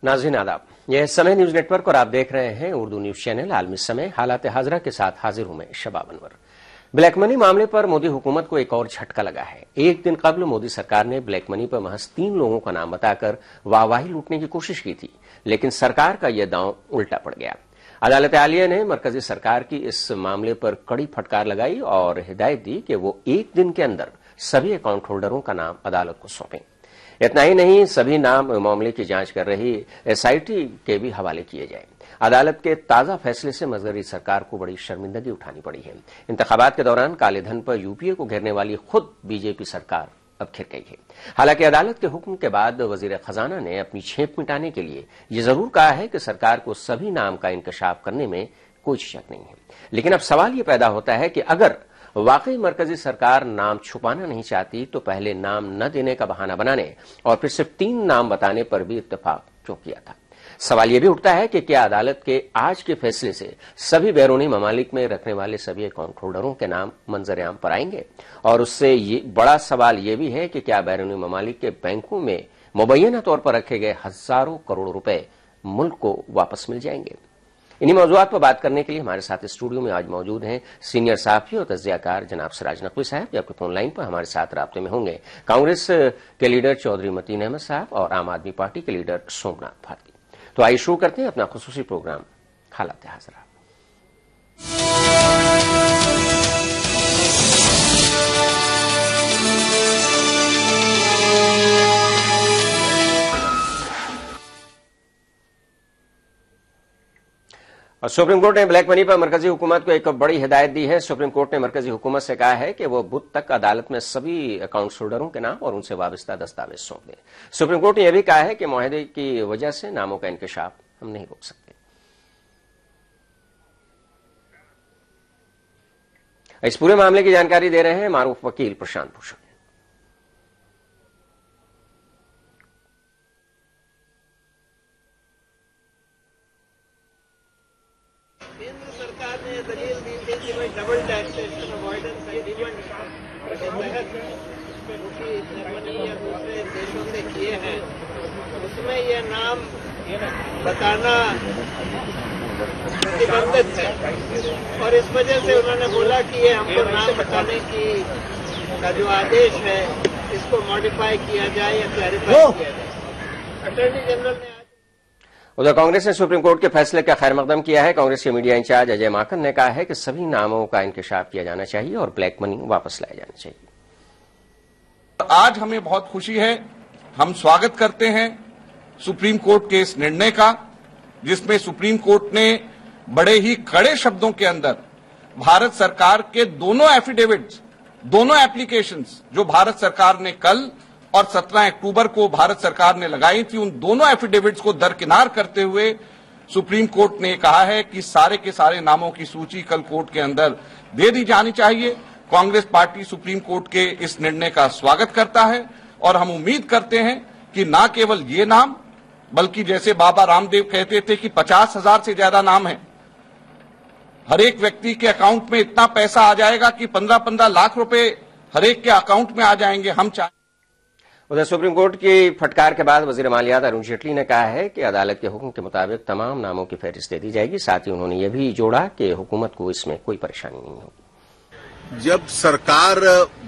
नाज़रीन आदाब, यह समय न्यूज नेटवर्क और आप देख रहे हैं उर्दू न्यूज चैनल आलमी समय। हालात हाजरा के साथ हाजिर हूं मैं शबाब अनवर। ब्लैक मनी मामले पर मोदी हुकूमत को एक और झटका लगा है। एक दिन कबल मोदी सरकार ने ब्लैक मनी पर महज 3 लोगों का नाम बताकर वाहवाही लूटने की कोशिश की थी, लेकिन सरकार का यह दांव उल्टा पड़ गया। अदालत आलिया ने मरकजी सरकार की इस मामले पर कड़ी फटकार लगाई और हिदायत दी कि वो एक दिन के अंदर सभी अकाउंट होल्डरों का नाम अदालत को सौंपें। इतना ही नहीं, सभी नाम मामले की जांच कर रही एसआईटी के भी हवाले किए जाए। अदालत के ताजा फैसले से मरकजी सरकार को बड़ी शर्मिंदगी उठानी पड़ी है। इंतखाबात के दौरान काले धन पर यूपीए को घेरने वाली खुद बीजेपी सरकार अब घिर गई है। हालांकि अदालत के हुक्म के बाद वजीर खजाना ने अपनी छेप मिटाने के लिए यह जरूर कहा है कि सरकार को सभी नाम का इंकशाफ करने में कोई शक नहीं है। लेकिन अब सवाल यह पैदा होता है कि अगर वाकई मरकजी सरकार नाम छुपाना नहीं चाहती तो पहले नाम न देने का बहाना बनाने और फिर सिर्फ 3 नाम बताने पर भी इत्तेफाक क्यों किया था। सवाल यह भी उठता है कि क्या अदालत के आज के फैसले से सभी बैरूनी ममालिक में रखने वाले सभी अकाउंट होल्डरों के नाम मंजर-ए-आम पर आएंगे, और उससे बड़ा सवाल यह भी है कि क्या बैरूनी ममालिक के बैंकों में मुबैना तौर पर रखे गए हजारों करोड़ रुपए मुल्क को वापस मिल जाएंगे। इन्हीं मौजूआत पर बात करने के लिए हमारे साथ स्टूडियो में आज मौजूद हैं सीनियर साहफी और तज्जियाकार जनाब सिराज नकवी साहब, जो आपके फोन लाइन पर हमारे साथ राब्ते में होंगे। कांग्रेस के लीडर चौधरी मतीन अहमद साहब और आम आदमी पार्टी के लीडर सोमनाथ भारती। तो आइए शुरू करते हैं अपना खुसूसी प्रोग्राम हालात हाजरा। और सुप्रीम कोर्ट ने ब्लैक मनी पर मरकजी हुकूमत को एक बड़ी हिदायत दी है। सुप्रीम कोर्ट ने मरकजी हुकूमत से कहा है कि वो बुध तक अदालत में सभी अकाउंट होल्डरों के नाम और उनसे वाबस्ता दस्तावेज सौंप दें। सुप्रीम कोर्ट ने यह भी कहा है कि मुआहदे की वजह से नामों का इंकशाफ हम नहीं रोक सकते। इस पूरे मामले की जानकारी दे रहे हैं मारूफ वकील प्रशांत भूषण। केंद्र सरकार ने दलील दी थी कि भाई डबल टैक्सेशन अवॉइडेंस एग्रीमेंट के तहत उसमें रुकी जर्मनी या दूसरे देशों से किए हैं, उसमें यह नाम बताना प्रतिबंधित है, और इस वजह से उन्होंने बोला कि ये हमको नाम बताने की का जो आदेश है इसको मॉडिफाई किया जाए या क्लैरिफाई किया जाए। अटॉर्नी जनरल ने उधर कांग्रेस ने सुप्रीम कोर्ट के फैसले का खैर मकदम किया है। कांग्रेस के मीडिया इंचार्ज अजय माकन ने कहा है कि सभी नामों का इंकशाफ किया जाना चाहिए और ब्लैक मनी वापस लाया जाना चाहिए। आज हमें बहुत खुशी है, हम स्वागत करते हैं सुप्रीम कोर्ट के इस निर्णय का, जिसमें सुप्रीम कोर्ट ने बड़े ही कड़े शब्दों के अंदर भारत सरकार के दोनों एफिडेविट्स, दोनों एप्लीकेशंस जो भारत सरकार ने कल और 17 अक्टूबर को भारत सरकार ने लगाई थी, उन दोनों एफिडेविट्स को दरकिनार करते हुए सुप्रीम कोर्ट ने कहा है कि सारे के सारे नामों की सूची कल कोर्ट के अंदर दे दी जानी चाहिए। कांग्रेस पार्टी सुप्रीम कोर्ट के इस निर्णय का स्वागत करता है और हम उम्मीद करते हैं कि न केवल ये नाम, बल्कि जैसे बाबा रामदेव कहते थे कि 50,000 से ज्यादा नाम है, हर एक व्यक्ति के अकाउंट में इतना पैसा आ जाएगा कि 15-15 लाख रुपए हर एक के अकाउंट में आ जाएंगे। हम उधर सुप्रीम कोर्ट की फटकार के बाद वजीर मालियात अरुण जेटली ने कहा है कि अदालत के हुक्म के मुताबिक तमाम नामों की फहरिस्त दे दी जाएगी। साथ ही उन्होंने यह भी जोड़ा कि हुकूमत को इसमें कोई परेशानी नहीं होगी। जब सरकार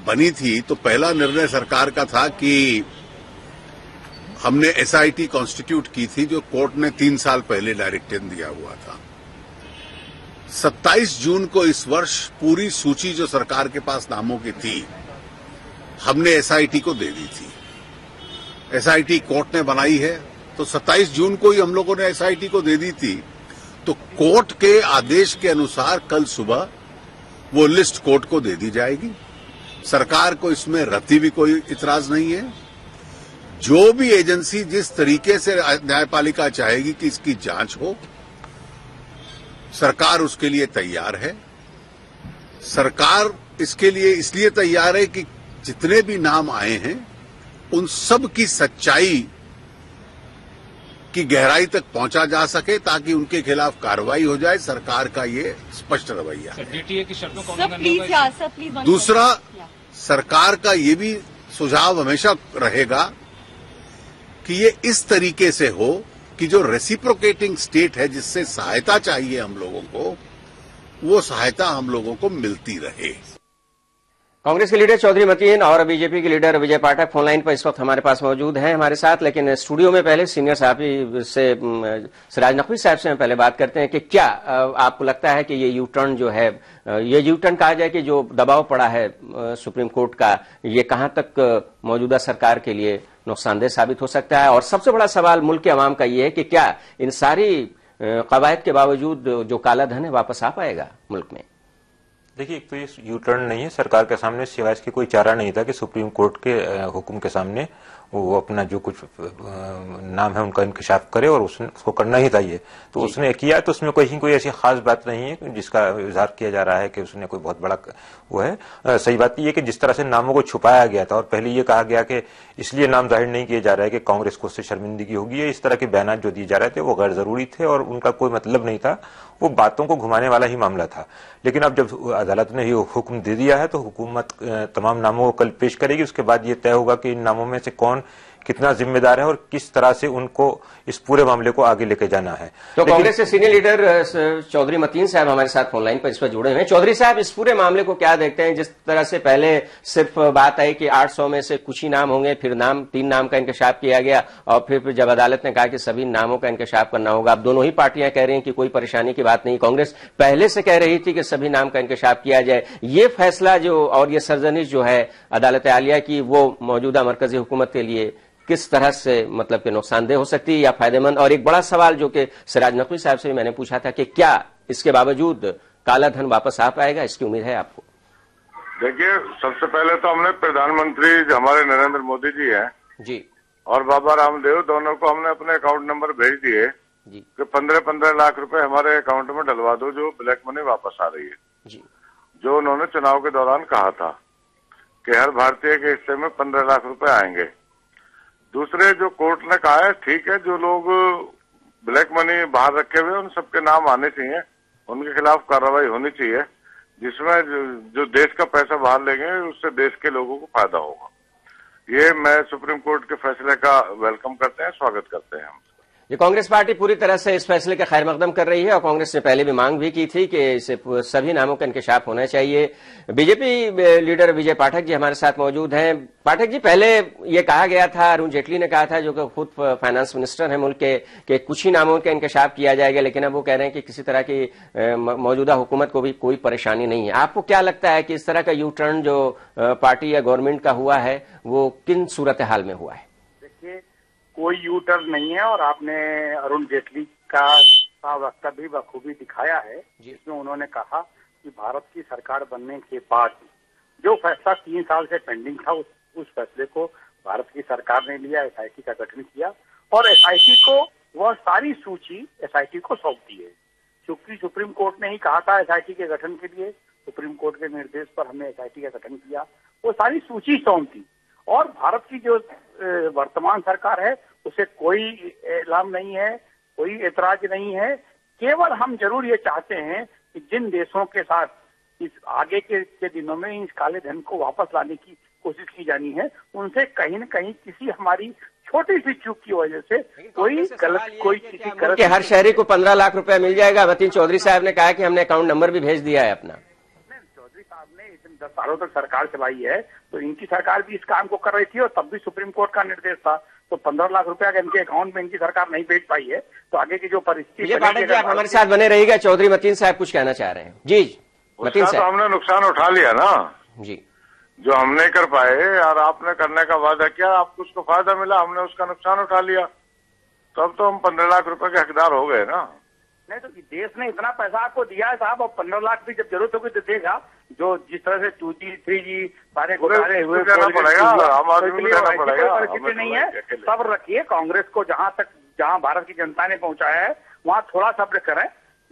बनी थी तो पहला निर्णय सरकार का था कि हमने एसआईटी कॉन्स्टिट्यूट की थी, जो कोर्ट ने 3 साल पहले डायरेक्टिव दिया हुआ था। 27 जून को इस वर्ष पूरी सूची जो सरकार के पास नामों की थी हमने एसआईटी को दे दी थी। एसआईटी कोर्ट ने बनाई है, तो 27 जून को ही हम लोगों ने एसआईटी को दे दी थी। तो कोर्ट के आदेश के अनुसार कल सुबह वो लिस्ट कोर्ट को दे दी जाएगी। सरकार को इसमें रत्ती भी कोई इतराज नहीं है। जो भी एजेंसी जिस तरीके से न्यायपालिका चाहेगी कि इसकी जांच हो, सरकार उसके लिए तैयार है। सरकार इसके लिए इसलिए तैयार है कि जितने भी नाम आए हैं उन सब की सच्चाई की गहराई तक पहुंचा जा सके, ताकि उनके खिलाफ कार्रवाई हो जाए। सरकार का ये स्पष्ट रवैया है। दूसरा, सरकार का ये भी सुझाव हमेशा रहेगा कि ये इस तरीके से हो कि जो रेसिप्रोकेटिंग स्टेट है, जिससे सहायता चाहिए हम लोगों को, वो सहायता हम लोगों को मिलती रहे। कांग्रेस के लीडर चौधरी मतीन और बीजेपी के लीडर विजय पाठक फोनलाइन पर इस वक्त हमारे पास मौजूद हैं हमारे साथ, लेकिन स्टूडियो में पहले सीनियर साहब से सिराज नकवी साहब से पहले बात करते हैं कि क्या आपको लगता है कि ये यू टर्न जो है, ये यू टर्न कहा जाए कि जो दबाव पड़ा है सुप्रीम कोर्ट का, ये कहां तक मौजूदा सरकार के लिए नुकसानदेह साबित हो सकता है? और सबसे बड़ा सवाल मुल्क के अवाम का ये है कि क्या इन सारी कवायद के बावजूद जो काला धन है वापस आ पाएगा मुल्क में? देखिए, एक तो ये यू टर्न नहीं है सरकार के सामने, सिवाय इसके कोई चारा नहीं था कि सुप्रीम कोर्ट के हुक्म के सामने वो अपना जो कुछ नाम है उनका इंकशाफ करे, और उसको करना ही था ये। तो उसने किया, तो उसमें कोई ऐसी खास बात नहीं है जिसका इजहार किया जा रहा है कि उसने कोई बहुत बड़ा वो है। सही बात ये है कि जिस तरह से नामों को छुपाया गया था और पहले ये कहा गया कि इसलिए नाम जाहिर नहीं किए जा रहा है कि कांग्रेस को उससे शर्मिंदगी होगी, इस तरह के बयान जो दिए जा रहे थे वो गैर जरूरी थे और उनका कोई मतलब नहीं था, वो बातों को घुमाने वाला ही मामला था। लेकिन अब जब अदालत ने ये हुक्म दे दिया है तो हुकूमत तमाम नामों को कल पेश करेगी, उसके बाद ये तय होगा कि इन नामों में से कौन कितना जिम्मेदार है और किस तरह से उनको इस पूरे मामले को आगे लेके जाना है। तो कांग्रेस के सीनियर लीडर चौधरी मतीन साहब हमारे साथ फोनलाइन पर इस पर जुड़े हुए हैं। चौधरी साहब, इस पूरे मामले को क्या देखते हैं? जिस तरह से पहले सिर्फ बात आई कि 800 में से कुछ ही नाम होंगे, फिर 3 नाम का इंकशाफ किया गया और फिर जब अदालत ने कहा कि सभी नामों का इंकशाफ करना होगा, अब दोनों ही पार्टियां कह रही हैं कि कोई परेशानी की बात नहीं। कांग्रेस पहले से कह रही थी कि सभी नाम का इंकशाफ किया जाए। ये फैसला जो और ये सरजनिश जो है अदालत आलिया की, वो मौजूदा मरकजी हुकूमत के लिए किस तरह से मतलब कि नुकसानदेह हो सकती है या फायदेमंद? और एक बड़ा सवाल जो कि सिराज नकवी साहब से भी मैंने पूछा था कि क्या इसके बावजूद काला धन वापस आ पाएगा, इसकी उम्मीद है आपको? देखिए, सबसे पहले तो हमने प्रधानमंत्री जो हमारे नरेंद्र मोदी जी हैं जी और बाबा रामदेव, दोनों को हमने अपने अकाउंट नंबर भेज दिए जी कि 15-15 लाख रुपए हमारे अकाउंट में डलवा दो, जो ब्लैक मनी वापस आ रही है जी, जो उन्होंने चुनाव के दौरान कहा था कि हर भारतीय के हिस्से में 15 लाख रुपए आएंगे। दूसरे, जो कोर्ट ने कहा है ठीक है, जो लोग ब्लैक मनी बाहर रखे हुए उन सबके नाम आने चाहिए, उनके खिलाफ कार्रवाई होनी चाहिए, जिसमें जो देश का पैसा बाहर लेंगे उससे देश के लोगों को फायदा होगा। ये मैं सुप्रीम कोर्ट के फैसले का वेलकम करते हैं, स्वागत करते हैं हम। ये कांग्रेस पार्टी पूरी तरह से इस फैसले का खैर मकदम कर रही है और कांग्रेस ने पहले भी मांग भी की थी कि इसे सभी नामों का इंकशाफ होना चाहिए। बीजेपी लीडर विजय पाठक जी हमारे साथ मौजूद हैं। पाठक जी, पहले ये कहा गया था, अरुण जेटली ने कहा था, जो कि खुद फाइनेंस मिनिस्टर है मुल्क के कुछ ही नामों का इंकशाफ किया जाएगा, लेकिन अब वो कह रहे हैं कि किसी तरह की मौजूदा हुकूमत को भी कोई परेशानी नहीं है। आपको क्या लगता है कि इस तरह का यू टर्न जो पार्टी या गवर्नमेंट का हुआ है वो किन सूरत हाल में हुआ है? कोई यू टर्न नहीं है और आपने अरुण जेटली का वक्तव्य बखूबी दिखाया है, जिसमें उन्होंने कहा कि भारत की सरकार बनने के बाद जो फैसला 3 साल से पेंडिंग था, उस फैसले को भारत की सरकार ने लिया, एसआईटी का गठन किया और एसआईटी को वह सारी सूची एसआईटी को सौंप दी है। क्योंकि सुप्रीम कोर्ट ने ही कहा था एसआईटी के गठन के लिए, सुप्रीम कोर्ट के निर्देश पर हमने एसआईटी का गठन किया, वो सारी सूची सौंप दी और भारत की जो वर्तमान सरकार है उसे कोई इल्जाम नहीं है, कोई एतराज नहीं है। केवल हम जरूर ये चाहते हैं कि जिन देशों के साथ इस आगे के दिनों में इस काले धन को वापस लाने की कोशिश की जानी है, उनसे कहीं न कहीं किसी हमारी छोटी सी चूक की वजह से कोई गलत हर शहरी को 15 लाख रुपया मिल जाएगा। मतीन चौधरी साहब ने कहा कि हमने अकाउंट नंबर भी भेज दिया है अपना। चौधरी साहब ने 10 सालों तक सरकार चलाई है, तो इनकी सरकार भी इस काम को कर रही थी और तब भी सुप्रीम कोर्ट का निर्देश था, तो 15 लाख रुपया इनके अकाउंट में इनकी सरकार नहीं भेज पाई है। तो आगे की जो परिस्थिति, आप हमारे साथ बने रहिएगा। चौधरी मतीन साहब कुछ कहना चाह रहे हैं। जी मतीन साहब। तो हमने नुकसान उठा लिया ना जी, जो हम नहीं कर पाए और आपने करने का वादा किया, आपको उसको फायदा मिला, हमने उसका नुकसान उठा लिया, तो अब तो हम 15 लाख रुपए के हकदार हो गए ना। नहीं तो देश ने इतना पैसा आपको दिया है साहब, और 15 लाख भी जब जरूरत होगी तो देगा। जो जिस तरह से 2G 3G सारे घोटाले हुए, पड़ेगा, परिस्थिति नहीं है। सब्र रखिए, कांग्रेस को जहां भारत की जनता ने पहुंचाया है वहां थोड़ा सब्र करें।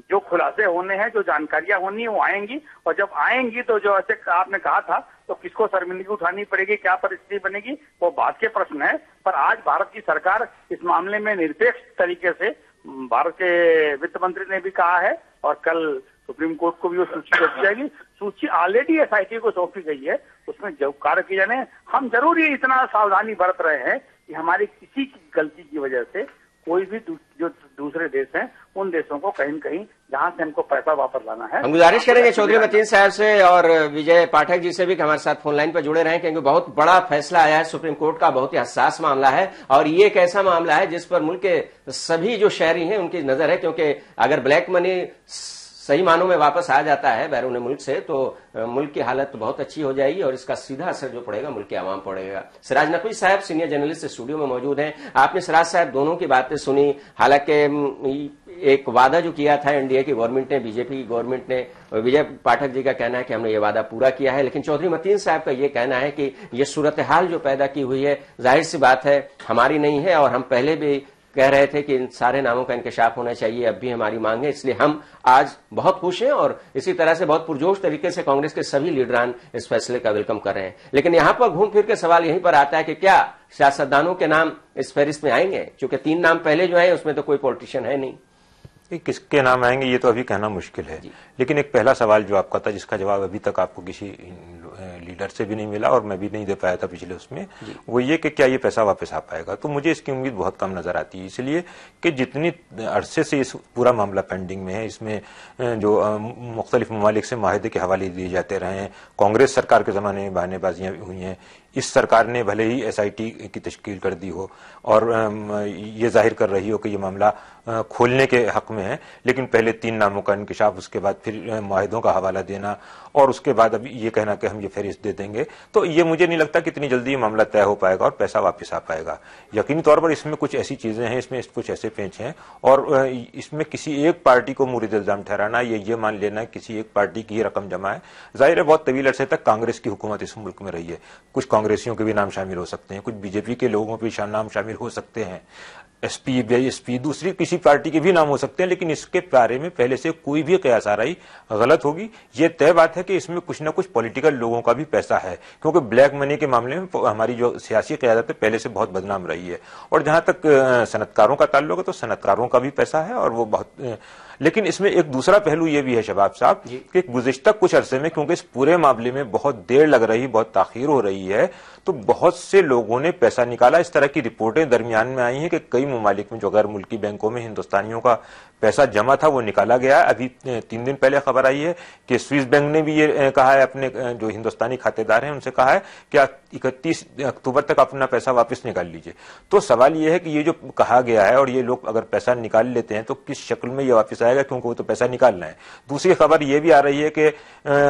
जो खुलासे होने हैं, जो जानकारियां होनी है वो आएंगी, और जब आएंगी तो जो ऐसे आपने कहा था तो किसको शर्मिंदगी उठानी पड़ेगी, क्या परिस्थिति बनेगी, वो बात के प्रश्न है। पर आज भारत की सरकार इस मामले में निरपेक्ष तरीके से, भारत के वित्त मंत्री ने भी कहा है और कल सुप्रीम कोर्ट को भी वो सूची सौंपी जाएगी। सूची ऑलरेडी एसआईटी को सौंपी गई है, उसमें जो कार्य किए जाने। हम जरूर ये इतना सावधानी बरत रहे हैं कि हमारी किसी की गलती की वजह से कोई भी जो दूसरे देश हैं उन देशों को कहीं न कहीं जहां से हमको पैसा वापस लाना है। हम गुजारिश करेंगे चौधरी मतीन साहब से और विजय पाठक जी से भी कि हमारे साथ फोन लाइन पर जुड़े रहें, क्योंकि बहुत बड़ा फैसला आया है सुप्रीम कोर्ट का, बहुत ही हसास मामला है और ये एक ऐसा मामला है जिस पर मुल्क के सभी जो शहरी हैं उनकी नजर है, क्योंकि अगर ब्लैक मनी सही मानों में वापस आ जाता है बैरून मुल्क से तो मुल्क की हालत बहुत अच्छी हो जाएगी और इसका सीधा असर जो पड़ेगा मुल्क के आवाम पड़ेगा। सिराज नकवी साहब सीनियर जर्नलिस्ट स्टूडियो में मौजूद हैं। आपने सिराज साहब दोनों की बातें सुनी, हालांकि एक वादा जो किया था एनडीए की गवर्नमेंट ने, बीजेपी की गवर्नमेंट ने, विजय पाठक जी का कहना है कि हमने ये वादा पूरा किया है, लेकिन चौधरी मतीन साहब का ये कहना है कि ये सूरत हाल जो पैदा की हुई है जाहिर सी बात है हमारी नहीं है और हम पहले भी कह रहे थे कि इन सारे नामों का इंकशाफ होना चाहिए, अब भी हमारी मांग है, इसलिए हम आज बहुत खुश हैं और इसी तरह से बहुत पुरजोश तरीके से कांग्रेस के सभी लीडरान इस फैसले का वेलकम कर रहे हैं। लेकिन यहां पर घूम फिर के सवाल यहीं पर आता है कि क्या सियासतदानों के नाम इस फहरिस्त में आएंगे, क्योंकि 3 नाम पहले जो है उसमें तो कोई पॉलिटिशियन है नहीं। किसके नाम आएंगे ये तो अभी कहना मुश्किल है, लेकिन एक पहला सवाल जो आपका था जिसका जवाब अभी तक आपको किसी लीडर से भी नहीं मिला और मैं भी नहीं दे पाया था पिछले उसमें, वो ये कि क्या ये पैसा वापस आ पाएगा। तो मुझे इसकी उम्मीद बहुत कम नजर आती है, इसलिए कि जितनी अरसे से इस पूरा मामला पेंडिंग में है, इसमें जो मुख्तलिफ ममालिक से माहिदे के हवाले दिए जाते रहे हैं, कांग्रेस सरकार के जमाने में बहानेबाजियां हुई हैं, इस सरकार ने भले ही एसआईटी की तश्कील कर दी हो और ये जाहिर कर रही हो कि ये मामला खोलने के हक में है, लेकिन पहले 3 नामों का इंकशाफ, उसके बाद फिर माहिदों का हवाला देना और उसके बाद अभी ये कहना कि हम ये फहरिस्त दे देंगे, तो ये मुझे नहीं लगता कि इतनी जल्दी ये मामला तय हो पाएगा और पैसा वापस आ पाएगा। यकीनी तौर पर इसमें कुछ ऐसी चीजें हैं, इसमें कुछ ऐसे पेंच हैं और इसमें किसी एक पार्टी को मुरीद इल्जाम ठहराना, ये मान लेना किसी एक पार्टी की रकम जमा है, जाहिर है बहुत तवील अरसे तक कांग्रेस की हुकूमत इस मुल्क में रही है, कुछ कांग्रेसियों के भी नाम शामिल हो सकते हैं, कुछ बीजेपी के लोगों के भी नाम शामिल हो सकते हैं, एसपी, बीएसपी, दूसरी किसी पार्टी के भी नाम हो सकते हैं, लेकिन इसके बारे में पहले से कोई भी कयास आराई गलत होगी। ये तय बात है कि इसमें कुछ ना कुछ पॉलिटिकल लोगों का भी पैसा है, क्योंकि ब्लैक मनी के मामले में हमारी जो सियासी क़यादत है पहले से बहुत बदनाम रही है और जहां तक सनतकारों का ताल्लुक है तो सनतकारों का भी पैसा है और वो बहुत, लेकिन इसमें एक दूसरा पहलू ये भी है शबाब साहब कि गुज़िश्ता कुछ अरसे में क्योंकि इस पूरे मामले में बहुत देर लग रही, बहुत ताखीर हो रही है, तो बहुत से लोगों ने पैसा निकाला। इस तरह की रिपोर्टें दरमियान में आई हैं कि कई ममालिक में जो गैर मुल्की बैंकों में हिंदुस्तानियों का पैसा जमा था वो निकाला गया है। अभी 3 दिन पहले खबर आई है कि स्विस बैंक ने भी ये कहा है, अपने जो हिंदुस्तानी खातेदार हैं उनसे कहा है कि 31 अक्टूबर तक अपना पैसा वापस निकाल लीजिए। तो सवाल ये है कि ये जो कहा गया है और ये लोग अगर पैसा निकाल लेते हैं तो किस शक्ल में ये वापस आएगा, क्योंकि वो तो पैसा निकालना है। दूसरी खबर ये भी आ रही है कि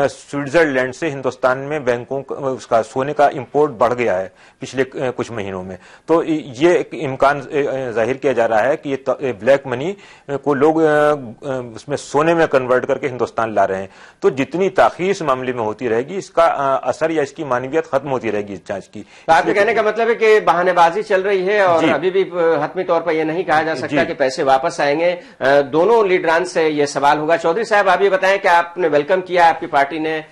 स्विट्जरलैंड से हिंदुस्तान में बैंकों उसका सोने का इंपोर्ट बढ़ गया है पिछले कुछ महीनों में, तो ये एक इम्कान जाहिर किया जा रहा है कि ये ब्लैक मनी को लोग उसमें सोने में कन्वर्ट करके हिंदुस्तान ला रहे हैं। तो जितनी ताखीर इस मामले में होती रहेगी इसका असर या इसकी मानवियत खत्म होती रहेगी इस जांच की। तो आपके कहने का मतलब है कि बहानेबाजी चल रही है और अभी भी हतमी तौर पर यह नहीं कहा जा सकता कि पैसे वापस आएंगे। दोनों लीडरान से यह सवाल होगा। चौधरी साहब आप ये बताएं कि आपने वेलकम किया, आपकी पार्टी ने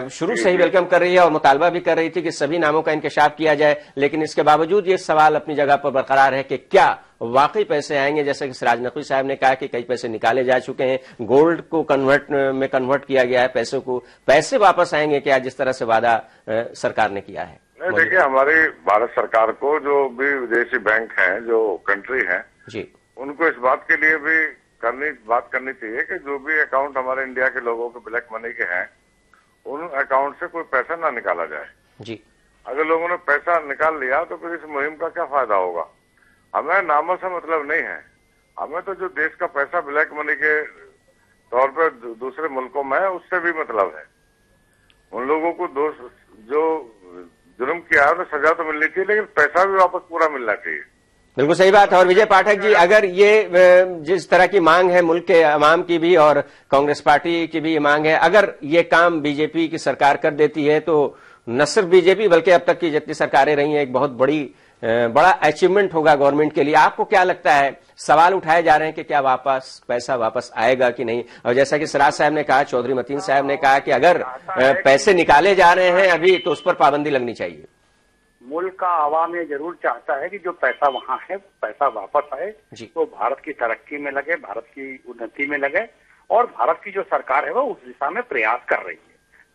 शुरू से ही वेलकम कर रही है और मुतालबा भी कर रही थी कि सभी नामों का इंकशाफ किया जाए, लेकिन इसके बावजूद ये सवाल अपनी जगह पर बरकरार है कि क्या वाकई पैसे आएंगे। जैसे कि सिराज नकवी साहब ने कहा कि कई पैसे निकाले जा चुके हैं, गोल्ड को कन्वर्ट किया गया है, पैसों को पैसे वापस आएंगे क्या, जिस तरह से वादा सरकार ने किया है? नहीं, देखिए हमारी भारत सरकार को जो भी विदेशी बैंक हैं, जो कंट्री हैं जी, उनको इस बात के लिए भी बात करनी चाहिए कि जो भी अकाउंट हमारे इंडिया के लोगों के ब्लैक मनी के हैं उन अकाउंट से कोई पैसा ना निकाला जाए जी। अगर लोगों ने पैसा निकाल लिया तो फिर इस मुहिम का क्या फायदा होगा। हमें नामों से मतलब नहीं है, हमें तो जो देश का पैसा ब्लैक मनी के तौर पर दूसरे मुल्कों में है उससे भी मतलब है। उन लोगों को जो जुर्म किया है तो सजा तो मिलनी चाहिए, लेकिन पैसा भी वापस पूरा मिलना चाहिए। बिल्कुल सही बात है। और विजय पाठक जी, अगर ये जिस तरह की मांग है मुल्क के अवाम की भी और कांग्रेस पार्टी की भी ये मांग है, अगर ये काम बीजेपी की सरकार कर देती है तो न सिर्फ बीजेपी बल्कि अब तक की जितनी सरकारें रही हैं एक बहुत बड़ा अचीवमेंट होगा गवर्नमेंट के लिए। आपको क्या लगता है? सवाल उठाए जा रहे हैं कि क्या पैसा वापस आएगा कि नहीं। और जैसा कि सिराज साहब ने कहा, चौधरी मतीन साहब ने कहा कि अगर पैसे निकाले जा रहे हैं अभी तो उस पर पाबंदी लगनी चाहिए। मुल्क का आवाम ये जरूर चाहता है कि जो पैसा वहाँ है पैसा वापस आए, तो भारत की तरक्की में लगे, भारत की उन्नति में लगे, और भारत की जो सरकार है वो उस दिशा में प्रयास कर रही है।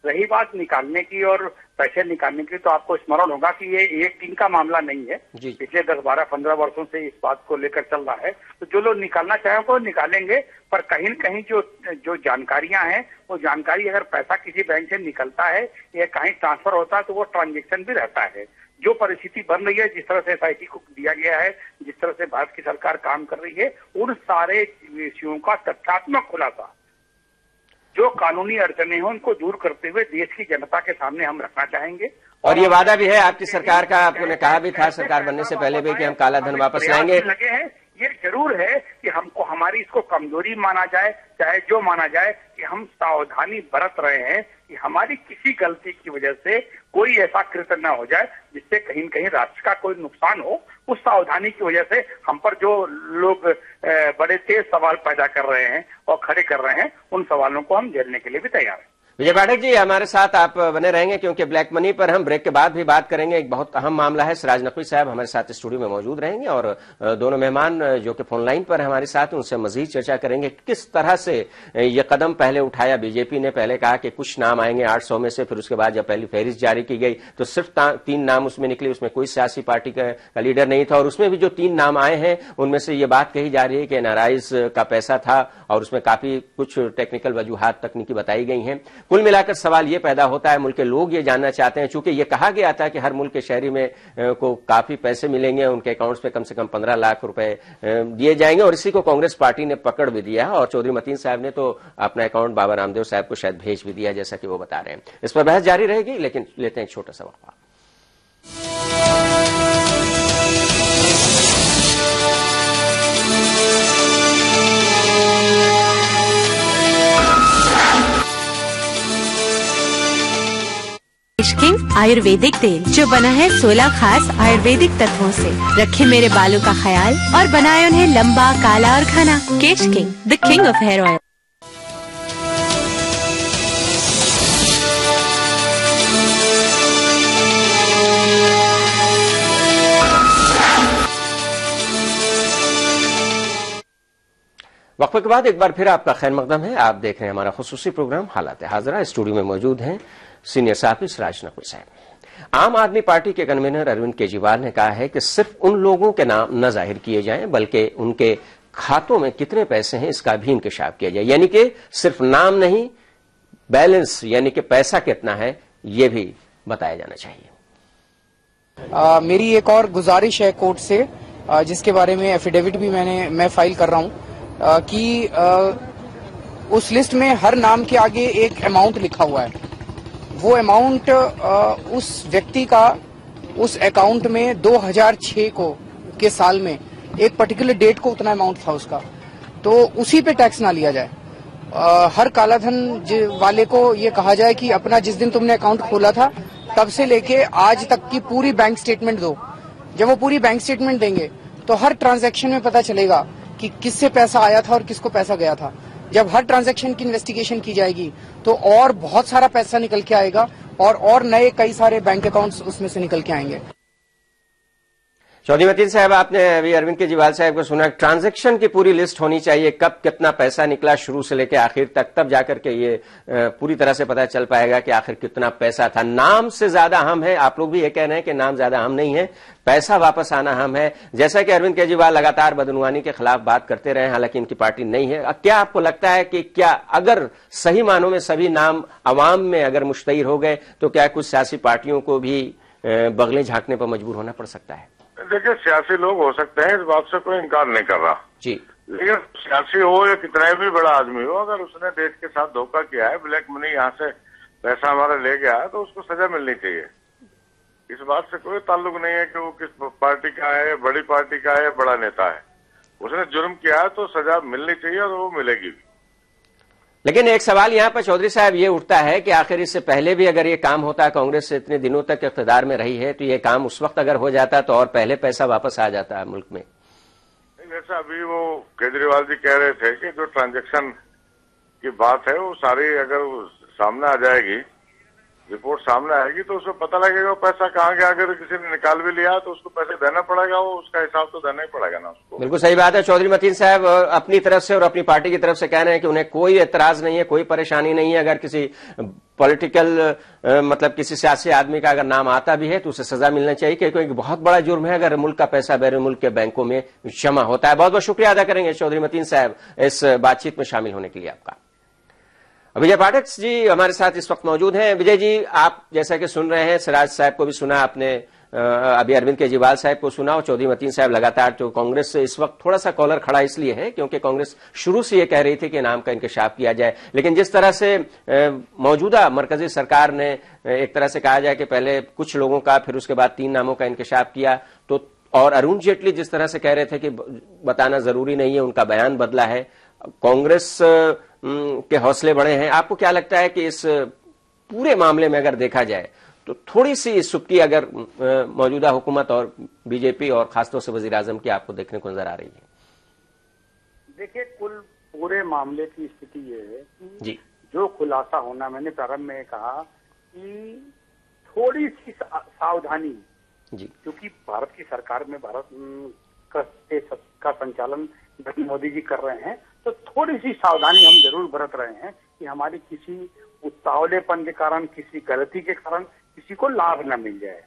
रही बात निकालने की और पैसे निकालने की, तो आपको स्मरण होगा कि ये एक दिन का मामला नहीं है। पिछले 10, 12, 15 वर्षों से इस बात को लेकर चल रहा है। तो जो लोग निकालना चाहें वो निकालेंगे, पर कहीं न कहीं जो जानकारियां हैं, वो जानकारी अगर पैसा किसी बैंक से निकलता है या कहीं ट्रांसफर होता है तो वो ट्रांजेक्शन भी रहता है। जो परिस्थिति बन रही है, जिस तरह से एसआईटी को दिया गया है, जिस तरह से भारत की सरकार काम कर रही है, उन सारे विषयों का तथ्यात्मक खुलासा, जो कानूनी अड़चने हैं उनको दूर करते हुए देश की जनता के सामने हम रखना चाहेंगे। और ये वादा भी है आपकी सरकार का, आपने कहा भी था सरकार बनने से पहले भी कि हम काला धन वापस लाएंगे। लगे हैं, ये जरूर है कि हमको हमारी इसको कमजोरी माना जाए, चाहे जो माना जाए, कि हम सावधानी बरत रहे हैं कि हमारी किसी गलती की वजह से कोई ऐसा कृत्य न हो जाए जिससे कहीं न कहीं राष्ट्र का कोई नुकसान हो। उस सावधानी की वजह से हम पर जो लोग बड़े तेज सवाल पैदा कर रहे हैं और खड़े कर रहे हैं, उन सवालों को हम झेलने के लिए भी तैयार हैं। विजय पाठक जी हमारे साथ आप बने रहेंगे, क्योंकि ब्लैक मनी पर हम ब्रेक के बाद भी बात करेंगे। एक बहुत अहम मामला है। सिराज नकवी साहब हमारे साथ स्टूडियो में मौजूद रहेंगे और दोनों मेहमान जो कि फोन लाइन पर हमारे साथ, उनसे मजीद चर्चा करेंगे किस तरह से ये कदम पहले उठाया। बीजेपी ने पहले कहा कि कुछ नाम आएंगे 800 में से, फिर उसके बाद जब पहली फहरिस्त जारी की गई तो सिर्फ 3 नाम उसमें निकले, उसमें कोई सियासी पार्टी का लीडर नहीं था। और उसमें भी जो 3 नाम आए हैं उनमें से ये बात कही जा रही है कि एनआरआईज का पैसा था और उसमें काफी कुछ टेक्निकल वजूहात तकनीकी बताई गई हैं। कुल मिलाकर सवाल ये पैदा होता है, मुल्क के लोग ये जानना चाहते हैं, चूंकि ये कहा गया था कि हर मुल्क के शहरी में को काफी पैसे मिलेंगे, उनके अकाउंट्स पे कम से कम 15 लाख रुपए दिए जाएंगे, और इसी को कांग्रेस पार्टी ने पकड़ भी दिया है। और चौधरी मतीन साहब ने तो अपना अकाउंट बाबा रामदेव साहब को शायद भेज भी दिया, जैसा कि वो बता रहे हैं। इस पर बहस जारी रहेगी, लेकिन लेते हैं एक छोटा सा वक्फा। किंग आयुर्वेदिक तेल जो बना है 16 खास आयुर्वेदिक तत्वों से, रखे मेरे बालों का ख्याल और बनाए उन्हें लंबा, काला और घना। Kesh king, the king of hair oil. वक्फे के बाद एक बार फिर आपका खैर मकदम है। आप देख रहे हैं हमारा खुसूसी प्रोग्राम हालात हाजरा। स्टूडियो में मौजूद हैं सीनियर साहब सिराज नकवी साहब। आम आदमी पार्टी के कन्वीनर अरविंद केजरीवाल ने कहा है कि सिर्फ उन लोगों के नाम न जाहिर किए जाएं, बल्कि उनके खातों में कितने पैसे हैं इसका भी इंकशाफ किया जाए। यानी कि सिर्फ नाम नहीं, बैलेंस यानी कि पैसा कितना है ये भी बताया जाना चाहिए। मेरी एक और गुजारिश है कोर्ट से, जिसके बारे में एफिडेविट भी मैं फाइल कर रहा हूं, कि उस लिस्ट में हर नाम के आगे एक अमाउंट लिखा हुआ है। वो अमाउंट उस व्यक्ति का उस अकाउंट में 2006 के साल में एक पर्टिकुलर डेट को उतना अमाउंट था उसका, तो उसी पे टैक्स ना लिया जाए। हर कालाधन वाले को ये कहा जाए कि अपना जिस दिन तुमने अकाउंट खोला था तब से लेके आज तक की पूरी बैंक स्टेटमेंट दो। जब वो पूरी बैंक स्टेटमेंट देंगे तो हर ट्रांजैक्शन में पता चलेगा कि किससे पैसा आया था और किसको पैसा गया था। जब हर ट्रांजैक्शन की इन्वेस्टिगेशन की जाएगी तो और बहुत सारा पैसा निकल के आएगा और नए कई सारे बैंक अकाउंट्स उसमें से निकल के आएंगे। चौधरी मतीन साहब, आपने अभी अरविंद केजरीवाल साहब को सुना, ट्रांजैक्शन की पूरी लिस्ट होनी चाहिए, कब कितना पैसा निकला शुरू से लेकर आखिर तक, तब जाकर के ये पूरी तरह से पता चल पाएगा कि आखिर कितना पैसा था। नाम से ज्यादा अहम है, आप लोग भी ये कह रहे हैं कि नाम ज्यादा अहम नहीं है, पैसा वापस आना अहम है। जैसा कि अरविंद केजरीवाल लगातार बदनवानी के खिलाफ बात करते रहे, हालांकि इनकी पार्टी नहीं है। क्या आपको लगता है कि क्या अगर सही मानों में सभी नाम अवाम में अगर मुश्तहिर हो गए तो क्या कुछ सियासी पार्टियों को भी बगलें झांकने पर मजबूर होना पड़ सकता है? देखिए, सियासी लोग हो सकते हैं, इस बात से कोई इनकार नहीं कर रहा जी, लेकिन सियासी हो या कितना भी बड़ा आदमी हो, अगर उसने देश के साथ धोखा किया है, ब्लैक मनी यहाँ से पैसा हमारा ले गया है, तो उसको सजा मिलनी चाहिए। इस बात से कोई ताल्लुक नहीं है कि वो किस पार्टी का है, बड़ी पार्टी का है, बड़ा नेता है। उसने जुर्म किया है तो सजा मिलनी चाहिए और वो मिलेगी भी। लेकिन एक सवाल यहां पर चौधरी साहब ये उठता है कि आखिर इससे पहले भी अगर ये काम होता, कांग्रेस इतने दिनों तक इख्तियार में रही है, तो ये काम उस वक्त अगर हो जाता तो और पहले पैसा वापस आ जाता है मुल्क में। जैसा अभी वो केजरीवाल जी कह रहे थे कि जो ट्रांजैक्शन की बात है वो सारी अगर सामने आ जाएगी रिपोर्ट सामने आएगी तो उसमें पता लगेगा पैसा कहाँ गया। अगर किसी ने निकाल भी लिया तो उसको पैसे देना पड़ेगा, वो उसका हिसाब तो देना ही पड़ेगा ना उसको। बिल्कुल सही बात है। चौधरी मतीन साहब अपनी तरफ से और अपनी पार्टी की तरफ से कह रहे हैं कि उन्हें कोई एतराज नहीं है, कोई परेशानी नहीं है अगर किसी पॉलिटिकल मतलब किसी सियासी आदमी का अगर नाम आता भी है तो उसे सजा मिलना चाहिए, क्योंकि बहुत बड़ा जुर्म है अगर मुल्क का पैसा बैरून मुल्क के बैंकों में जमा होता है। बहुत बहुत शुक्रिया अदा करेंगे चौधरी मतीन साहब इस बातचीत में शामिल होने के लिए आपका। विजय पाठक जी हमारे साथ इस वक्त मौजूद हैं। विजय जी, आप जैसा कि सुन रहे हैं, सिराज साहब को भी सुना आपने, अभी अरविंद केजरीवाल साहब को सुना और चौधरी मतीन साहब लगातार जो कांग्रेस से इस वक्त थोड़ा सा कॉलर खड़ा इसलिए है क्योंकि कांग्रेस शुरू से ये कह रही थी कि नाम का इंकशाफ किया जाए, लेकिन जिस तरह से मौजूदा मरकजी सरकार ने एक तरह से कहा जाए कि पहले कुछ लोगों का फिर उसके बाद 3 नामों का इंकशाफ किया, तो और अरुण जेटली जिस तरह से कह रहे थे कि बताना जरूरी नहीं है, उनका बयान बदला है, कांग्रेस के हौसले बढ़े हैं। आपको क्या लगता है कि इस पूरे मामले में अगर देखा जाए तो थोड़ी सी सुक्की अगर मौजूदा हुकूमत और बीजेपी और खासतौर से वजीर आजम की आपको देखने को नजर आ रही है? देखिए, कुल पूरे मामले की स्थिति ये है कि जी, जो खुलासा होना, मैंने प्रारंभ में कहा कि थोड़ी सी सावधानी जी, क्योंकि भारत की सरकार में भारत का संचालन मोदी जी कर रहे हैं, तो थोड़ी सी सावधानी हम जरूर बरत रहे हैं कि हमारी किसी उतावलेपन के कारण, किसी गलती के कारण किसी को लाभ न मिल जाए।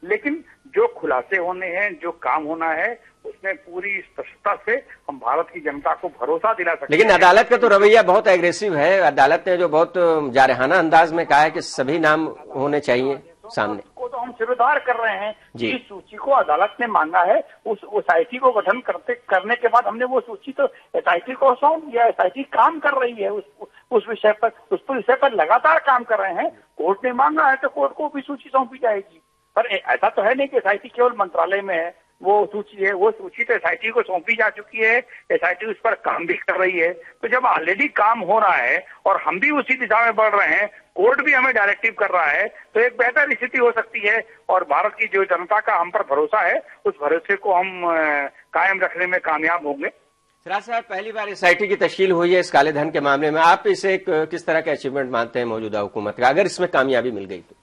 लेकिन जो खुलासे होने हैं, जो काम होना है, उसमें पूरी स्पष्टता से हम भारत की जनता को भरोसा दिला सकते हैं। लेकिन अदालत का तो रवैया बहुत एग्रेसिव है। अदालत ने जो बहुत जारहाना अंदाज में कहा है कि सभी नाम होने चाहिए सामने, को तो हम सिरोधार कर रहे हैं। जी, जिस सूची को अदालत ने मांगा है उस एसआईटी को गठन करने के बाद हमने वो सूची तो एसआईटी को सौंप दिया। एसआईटी काम कर रही है उस विषय पर लगातार काम कर रहे हैं। कोर्ट ने मांगा है तो कोर्ट को भी सूची सौंपी जाएगी। पर ऐसा तो है नहीं कि एसआईटी केवल मंत्रालय में है, वो सूची है, वो सूची तो एसआईटी को सौंपी जा चुकी है। एसआईटी उस पर काम भी कर रही है। तो जब ऑलरेडी काम हो रहा है और हम भी उसी दिशा में बढ़ रहे हैं, कोर्ट भी हमें डायरेक्टिव कर रहा है, तो एक बेहतर स्थिति हो सकती है। और भारत की जो जनता का हम पर भरोसा है, उस भरोसे को हम कायम रखने में कामयाब होंगे। सिराज साहब, पहली बार एसआईटी की तश्कील हुई है इस काले धन के मामले में, आप इसे किस तरह का अचीवमेंट मानते हैं मौजूदा हुकूमत का, अगर इसमें कामयाबी मिल गई तो?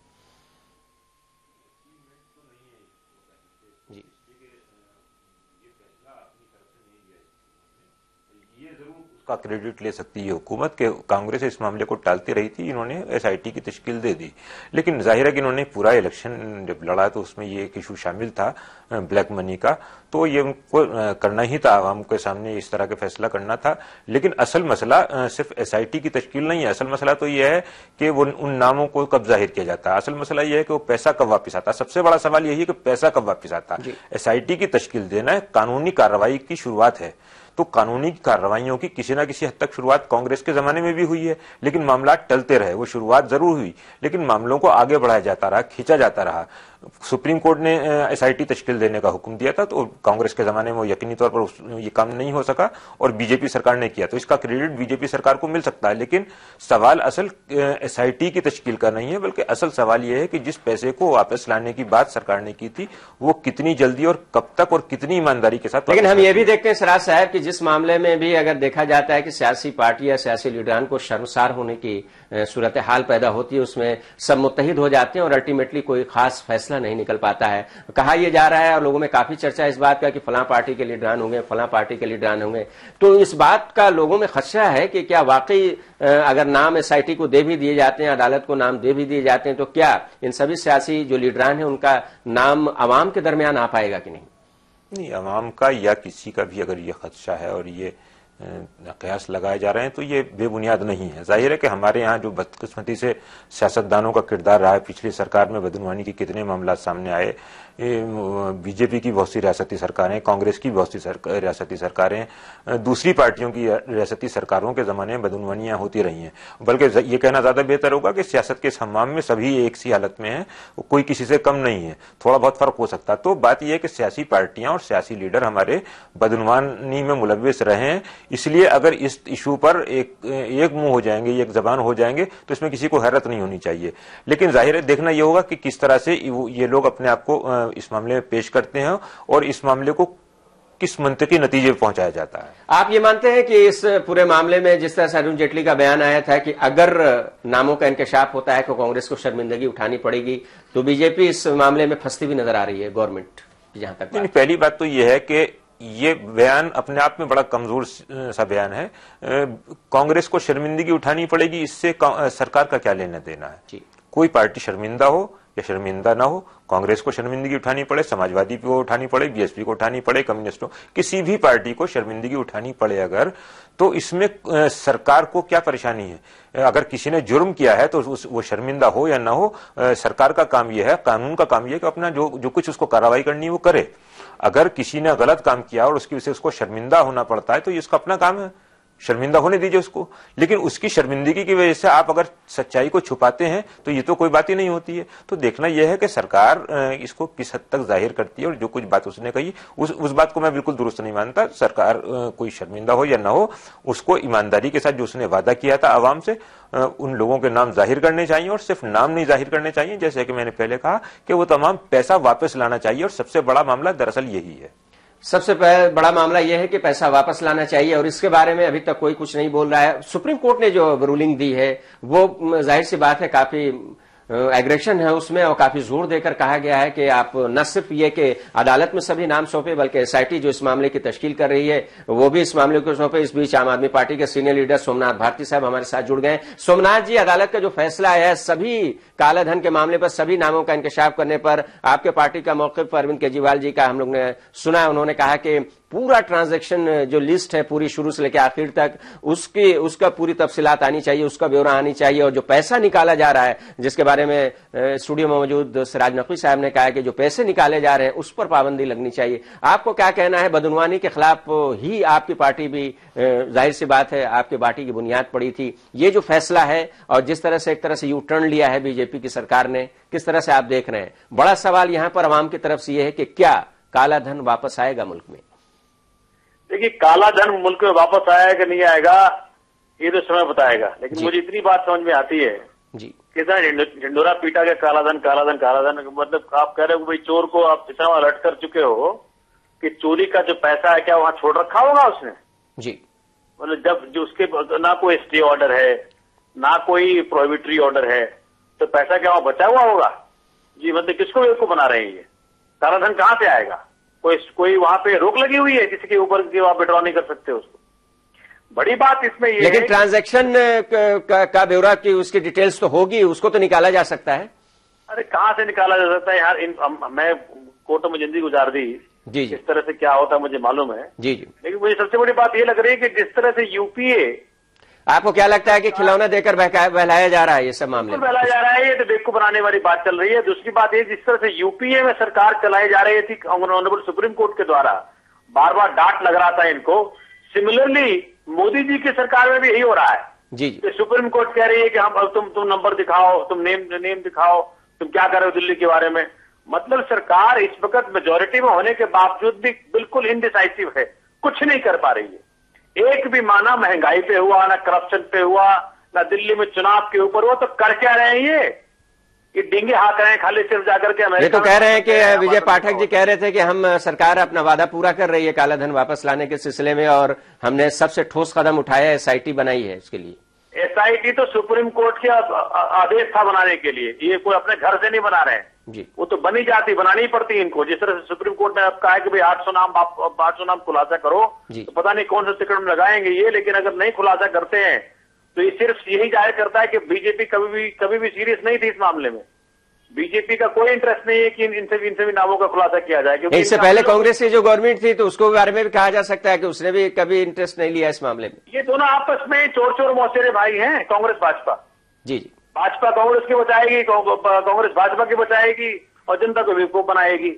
का क्रेडिट ले सकती है हुकूमत के कांग्रेस इस मामले को टालती रही थी, इन्होंने एसआईटी की तश्कील दे दी। लेकिन जाहिर है कि इन्होंने पूरा इलेक्शन जब लड़ा तो उसमें ये एक इशू शामिल था ब्लैक मनी का, तो ये उनको करना ही था, आवाम के सामने इस तरह का फैसला करना था। लेकिन असल मसला सिर्फ एसआईटी की तश्कील नहीं है, असल मसला तो यह है कि वो उन नामों को कब जाहिर किया जाता है। असल मसला यह है कि वो पैसा कब वापस आता है। सबसे बड़ा सवाल यही है कि पैसा कब वापस आता है। एसआईटी की तश्कील देना है, कानूनी कार्रवाई की शुरुआत है, तो कानूनी कार्रवाइयों की किसी न किसी हद तक शुरुआत कांग्रेस के जमाने में भी हुई है, लेकिन मामला टलते रहे। वो शुरुआत जरूर हुई, लेकिन मामलों को आगे बढ़ाया जाता रहा, खींचा जाता रहा। सुप्रीम कोर्ट ने एसआईटी तश्कील देने का हुक्म दिया था, तो कांग्रेस के जमाने में वो यकीनी तौर पर ये काम नहीं हो सका और बीजेपी सरकार ने किया, तो इसका क्रेडिट बीजेपी सरकार को मिल सकता है। लेकिन सवाल असल एसआईटी की तश्कील का नहीं है, बल्कि असल सवाल यह है कि जिस पैसे को वापस लाने की बात सरकार ने की थी, वो कितनी जल्दी और कब तक और कितनी ईमानदारी के साथ। लेकिन हम ये भी देखते हैं सिराज साहब कि जिस मामले में भी अगर देखा जाता है कि सियासी पार्टी या सियासी लीडरान को शर्मसार होने की सूरत हाल पैदा होती है, उसमें सब मुत्तहिद हो जाते हैं और अल्टीमेटली कोई खास फैसला नहीं निकल पाता है। कहा यह जा रहा है और लोगों में काफी चर्चा है इस बात का कि फलां पार्टी के लीडरान होंगे, फलां पार्टी के लीडरान होंगे, तो इस बात का लोगों में खदशा है कि क्या वाकई अगर नाम एसआईटी को दे भी दिए जाते हैं, अदालत को नाम दे भी दिए जाते हैं, तो क्या इन सभी सियासी जो लीडरान है उनका नाम अवाम के दरमियान आ पाएगा कि नहीं? नहीं, अवाम का या किसी का भी अगर ये खदशा है और ये कयास लगाए जा रहे हैं तो ये बेबुनियाद नहीं है। जाहिर है कि हमारे यहाँ जो बदकिस्मती से सियासतदानों का किरदार रहा है, पिछली सरकार में बदनवानी के कितने मामला सामने आए, बीजेपी की बहुत सी रियासती सरकारें, कांग्रेस की बहुत सी रियासती सरकारें, दूसरी पार्टियों की रियासती सरकारों के जमाने में बदनवानियां होती रही हैं। बल्कि ये कहना ज्यादा बेहतर होगा कि सियासत के हमाम में सभी एक सी हालत में है, कोई किसी से कम नहीं है, थोड़ा बहुत फर्क हो सकता। तो बात यह है कि सियासी पार्टियां और सियासी लीडर हमारे बदनवानी में मुलव्विस रहे हैं, इसलिए अगर इस इशू पर एक मुंह हो जाएंगे, एक जबान हो जाएंगे, तो इसमें किसी को हैरत नहीं होनी चाहिए। लेकिन जाहिर है देखना यह होगा कि किस तरह से ये लोग अपने आप को इस मामले में पेश करते हैं और इस मामले को किस मंतकी नतीजे पर पहुंचाया जाता है। आप ये मानते हैं कि इस पूरे मामले में जिस तरह से अरुण जेटली का बयान आया था कि अगर नामों का इंकशाफ होता है तो कांग्रेस को शर्मिंदगी उठानी पड़ेगी, तो बीजेपी इस मामले में फंसती भी नजर आ रही है गवर्नमेंट जहां तक नहीं, पहली बात तो यह है कि ये बयान अपने आप में बड़ा कमजोर सा बयान है। कांग्रेस को शर्मिंदगी उठानी पड़ेगी, इससे सरकार का क्या लेना देना है। जी। कोई पार्टी शर्मिंदा हो या शर्मिंदा ना हो, कांग्रेस को शर्मिंदगी उठानी पड़े, समाजवादी को उठानी पड़े, बीएसपी को उठानी पड़े, कम्युनिस्टों, किसी भी पार्टी को शर्मिंदगी उठानी पड़े अगर, तो इसमें सरकार को क्या परेशानी है। अगर किसी ने जुर्म किया है तो वो शर्मिंदा हो या ना हो, सरकार का काम यह है, कानून का काम यह है कि अपना जो कुछ उसको कार्रवाई करनी है वो करे। अगर किसी ने गलत काम किया और उसकी वजह से उसको शर्मिंदा होना पड़ता है तो ये उसका अपना काम है, शर्मिंदा होने दीजिए उसको। लेकिन उसकी शर्मिंदगी की वजह से आप अगर सच्चाई को छुपाते हैं तो ये तो कोई बात ही नहीं होती है। तो देखना यह है कि सरकार इसको किस हद तक जाहिर करती है, और जो कुछ बात उसने कही उस बात को मैं बिल्कुल दुरुस्त नहीं मानता। सरकार कोई शर्मिंदा हो या ना हो, उसको ईमानदारी के साथ जो उसने वादा किया था आवाम से, उन लोगों के नाम जाहिर करने चाहिए, और सिर्फ नाम नहीं जाहिर करने चाहिए, जैसे कि मैंने पहले कहा कि वो तमाम पैसा वापस लाना चाहिए। और सबसे बड़ा मामला दरअसल यही है, सबसे बड़ा मामला यह है कि पैसा वापस लाना चाहिए, और इसके बारे में अभी तक कोई कुछ नहीं बोल रहा है। सुप्रीम कोर्ट ने जो रूलिंग दी है वो जाहिर सी बात है काफी एग्रेशन है उसमें, और काफी जोर देकर कहा गया है कि आप न सिर्फ ये कि अदालत में सभी नाम सौंपे, बल्कि एसआईटी जो इस मामले की तश्कील कर रही है वो भी इस मामले को सौंपे। इस बीच आम आदमी पार्टी के सीनियर लीडर सोमनाथ भारती साहब हमारे साथ जुड़ गए। सोमनाथ जी, अदालत का जो फैसला आया है सभी कालाधन के मामले पर, सभी नामों का इंकशाफ करने पर, आपके पार्टी का मौक़िफ़ अरविंद केजरीवाल जी का हम लोग ने सुना है। उन्होंने कहा कि पूरा ट्रांजैक्शन जो लिस्ट है पूरी शुरू से लेकर आखिर तक उसका पूरी तफसीलात आनी चाहिए, उसका ब्यौरा आनी चाहिए, और जो पैसा निकाला जा रहा है जिसके बारे में स्टूडियो में मौजूद सिराज नकवी साहब ने कहा कि जो पैसे निकाले जा रहे हैं उस पर पाबंदी लगनी चाहिए। आपको क्या कहना है? बदनवानी के खिलाफ ही आपकी पार्टी भी, जाहिर सी बात है, आपकी पार्टी की बुनियाद पड़ी थी। ये जो फैसला है और जिस तरह से एक तरह से यू टर्न लिया है बीजेपी की सरकार ने, किस तरह से आप देख रहे हैं? बड़ा सवाल यहां पर आवाम की तरफ से यह है कि क्या काला धन वापस आएगा मुल्क में? देखिए, काला धन मुल्क में वापस आएगा कि नहीं आएगा ये तो समय बताएगा, लेकिन मुझे इतनी बात समझ में आती है जी कि ढिंडोरा पीटा के काला धन काला धन काला धन, मतलब आप कह रहे हो भाई चोर को आप इतना अलर्ट कर चुके हो कि चोरी का जो पैसा है क्या वहां छोड़ रखा होगा उसने जी। मतलब जब जो उसके ना कोई स्टे ऑर्डर है ना कोई प्रोहिबिटरी ऑर्डर है, तो पैसा क्या वहां बचा हुआ होगा जी? मतलब किसको बना रहे हैं ये? काला धन कहां से आएगा? कोई वहां पे रोक लगी हुई है किसी के ऊपर कि आप विड्रॉ नहीं कर सकते उसको? बड़ी बात इसमें ये लेकिन ट्रांजैक्शन का ब्यौरा की उसकी डिटेल्स तो होगी, उसको तो निकाला जा सकता है। अरे कहां से निकाला जा सकता है यार? मैं कोर्टों में जिंदगी गुजार दी जी जी, इस तरह से क्या होता है मुझे मालूम है जी जी। लेकिन मुझे सबसे बड़ी बात ये लग रही है कि जिस तरह से यूपीए, आपको क्या लगता है कि खिलौना देकर बहलाया जा रहा है ये सब मामले? बहलाया जा रहा है, ये तो बेवकूफ बनाने वाली बात चल रही है। दूसरी बात ये, जिस तरह से यूपीए में सरकार चलाई जा रही थी ऑनरेबल सुप्रीम कोर्ट के द्वारा, बार बार डांट लग रहा था इनको। सिमिलरली मोदी जी की सरकार में भी यही हो रहा है जी जी। सुप्रीम कोर्ट कह रही है कि हम तुम नंबर दिखाओ, तुम नेम दिखाओ, तुम क्या कर रहे हो दिल्ली के बारे में। मतलब सरकार इस वक्त मेजोरिटी में होने के बावजूद भी बिल्कुल इनडिसाइसिव है, कुछ नहीं कर पा रही है। एक भी माना महंगाई पे हुआ, ना करप्शन पे हुआ, ना दिल्ली में चुनाव के ऊपर हुआ, तो कर क्या रहे हैं ये डींगे हाथ रहे हैं खाली सिर्फ जाकर के। ये तो कह रहे हैं कि विजय पाठक जी कह रहे थे कि हम सरकार अपना वादा पूरा कर रही है काला धन वापस लाने के सिलसिले में, और हमने सबसे ठोस कदम उठाया, एसआईटी बनाई है इसके लिए। एसआईटी तो सुप्रीम कोर्ट के आदेश था बनाने के लिए, ये कोई अपने घर से नहीं बना रहे हैं जी। वो तो बनी जाती, बनानी पड़ती इनको। जिस तरह से सुप्रीम कोर्ट ने अब कहा है कि भाई 800 नाम खुलासा करो, तो पता नहीं कौन सा टिकट में लगाएंगे ये, लेकिन अगर नहीं खुलासा करते हैं तो ये सिर्फ यही जाहिर करता है कि बीजेपी कभी भी सीरियस नहीं थी इस मामले में। बीजेपी का कोई इंटरेस्ट नहीं है कि इनसे भी नामों का खुलासा किया जाए, क्योंकि इससे पहले कांग्रेस की जो गवर्नमेंट थी तो उसको बारे में भी कहा जा सकता है कि उसने भी कभी इंटरेस्ट नहीं लिया इस मामले में। ये दोनों आपस में चोर मौसेरे भाई हैं, कांग्रेस भाजपा। जी जी। भाजपा कांग्रेस की बचाएगी, कांग्रेस भाजपा की बचाएगी, और जनता को बेवकूफ बनाएगी।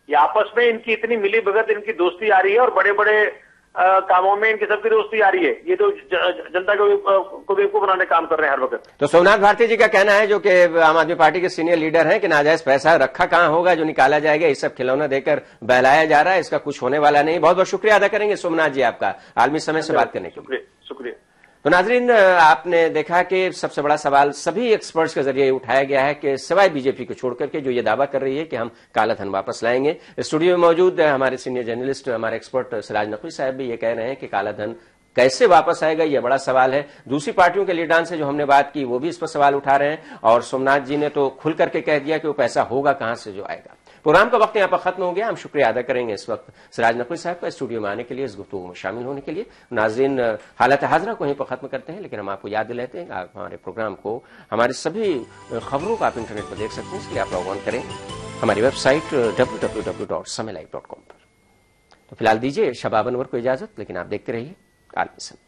ये आपस में इनकी इतनी मिली भगत, इनकी दोस्ती आ रही है, और बड़े बड़े कामों में इनकी सबकी दोस्ती आ रही है। ये तो जनता को बेवकूफ बनाने काम कर रहे हैं हर वक्त। तो सोमनाथ भारती जी का कहना है, जो कि आम आदमी पार्टी के सीनियर लीडर हैं, कि नाजायज पैसा रखा कहां होगा जो निकाला जाएगा, ये सब खिलौना देकर बहलाया जा रहा है, इसका कुछ होने वाला नहीं। बहुत बहुत शुक्रिया अदा करेंगे सोमनाथ जी आपका आलमी समय से बात करने के लिए। शुक्रिया। तो नाजरीन, आपने देखा कि सबसे बड़ा सवाल सभी एक्सपर्ट्स के जरिए उठाया गया है कि सिवाय बीजेपी को छोड़कर के जो ये दावा कर रही है कि हम काला धन वापस लाएंगे। स्टूडियो में मौजूद हमारे सीनियर जर्नलिस्ट, हमारे एक्सपर्ट सिराज नकवी साहब भी ये कह रहे हैं कि काला धन कैसे वापस आएगा, यह बड़ा सवाल है। दूसरी पार्टियों के लीडरान से जो हमने बात की वो भी इस पर सवाल उठा रहे हैं और सोमनाथ जी ने तो खुल करके कह दिया कि वो पैसा होगा कहां से जो आएगा। प्रोग्राम का वक्त यहां पर खत्म हो गया। हम शुक्रिया अदा करेंगे इस वक्त सिराज नकवी साहब का स्टूडियो में आने के लिए, इस गुफ्तगू में शामिल होने के लिए। नाज़रीन, हालत हाजरा को यहीं पर खत्म करते हैं, लेकिन हम आपको याद दिलाते हैं आप हमारे प्रोग्राम को, हमारे सभी खबरों को आप इंटरनेट पर देख सकते हैं। इसके लिए आप लॉग ऑन करें हमारी वेबसाइट www.samaylive.com पर। तो फिलहाल दीजिए शबाब अनवर को इजाजत, लेकिन आप देखते रहिए आलमी समय।